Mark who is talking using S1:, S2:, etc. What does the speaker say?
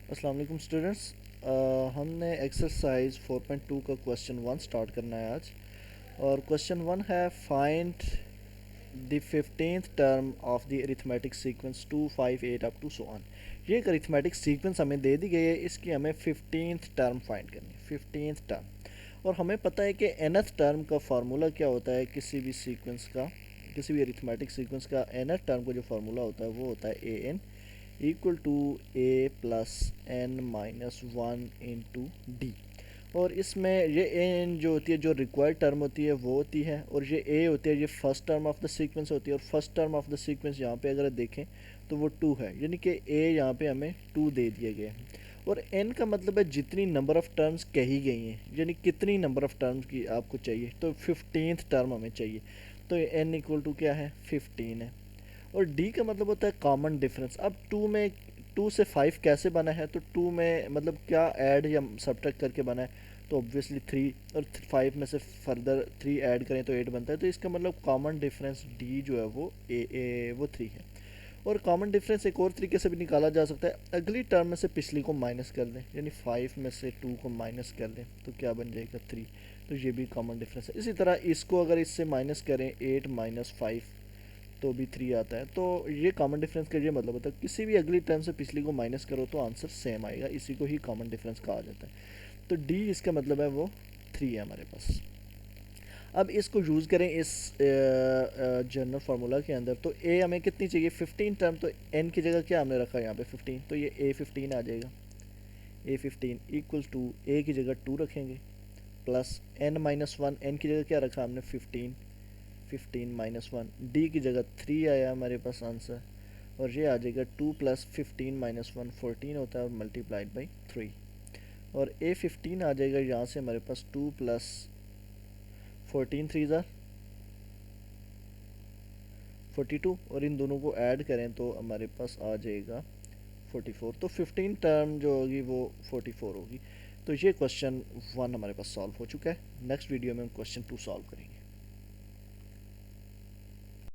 S1: अस्सलाम वालेकुम स्टूडेंट्स। हमने एक्सरसाइज 4.2 का क्वेश्चन 1 स्टार्ट करना है आज। और क्वेश्चन 1 है find the 15th term of the arithmetic sequence 2 5 8 up to so on. ये एक अरिथमेटिक सीक्वेंस हमें दे दी गई है, इसकी हमें 15th टर्म फाइंड करनी है। 15th टर्म, और हमें पता है कि nth टर्म का फार्मूला क्या होता है। किसी भी सीक्वेंस का, किसी भी अरिथमेटिक सीक्वेंस का nth टर्म का जो फार्मूला होता है वो होता है an equal to A plus N minus one into D. और इसमें ये एन जो होती है, जो रिक्वायर्ड टर्म होती है वो होती है, और ये ए होती है, ये first term of the sequence होती है। और first term of the sequence यहाँ पे अगर देखें तो वो टू है, यानी कि ए यहाँ पे हमें टू दे दिए गए हैं। और एन का मतलब है जितनी नंबर ऑफ़ टर्म्स कही गई हैं, यानी कितनी नंबर ऑफ़ टर्म्स की आपको चाहिए। तो 15th टर्म हमें चाहिए, तो एन इक्वल टू क्या है, 15 है। और डी का मतलब होता है कॉमन डिफरेंस। अब टू में, टू से फाइव कैसे बना है, तो टू में मतलब क्या ऐड या सब्ट्रैक्ट करके बना है, तो ऑब्वियसली थ्री। और फाइव में से फर्दर थ्री ऐड करें तो एट बनता है। तो इसका मतलब कॉमन डिफरेंस डी जो है वो वो थ्री है। और कॉमन डिफरेंस एक और तरीके से भी निकाला जा सकता है, अगली टर्म में से पिछली को माइनस कर दें, यानी फाइव में से टू को माइनस कर दें तो क्या बन जाएगा, थ्री। तो ये भी कॉमन डिफरेंस है। इसी तरह इसको अगर इससे माइनस करें, एट माइनस फाइव, तो भी थ्री आता है। तो ये कॉमन डिफरेंस का ये मतलब होता है, किसी भी अगली टर्म से पिछली को माइनस करो तो आंसर सेम आएगा। इसी को ही कॉमन डिफरेंस कहा जाता है। तो डी इसका मतलब है वो थ्री है हमारे पास। अब इसको यूज़ करें इस जनरल फार्मूला के अंदर, तो ए हमें कितनी चाहिए, 15 टर्म। तो एन की जगह क्या हमने रखा है यहाँ पे 15, तो ये ए 15 आ जाएगा। ए 15 इक्वल्स टू ए की जगह टू रखेंगे, plus N minus one, N की जगह क्या रखा हमने 15, 15 माइनस वन, डी की जगह थ्री आया हमारे पास आंसर। और ये आ जाएगा टू प्लस 15 माइनस वन 14 होता है, और मल्टीप्लाइड बाई थ्री। और ए 15 आ जाएगा यहाँ से हमारे पास, टू प्लस 14 थ्री ज़ार 42, और इन दोनों को ऐड करें तो हमारे पास आ जाएगा 44। तो 15 टर्म जो होगी वो 44 होगी। तो ये क्वेश्चन 1 हमारे पास सॉल्व हो चुका है। नेक्स्ट वीडियो में हम क्वेश्चन 2 सॉल्व करेंगे।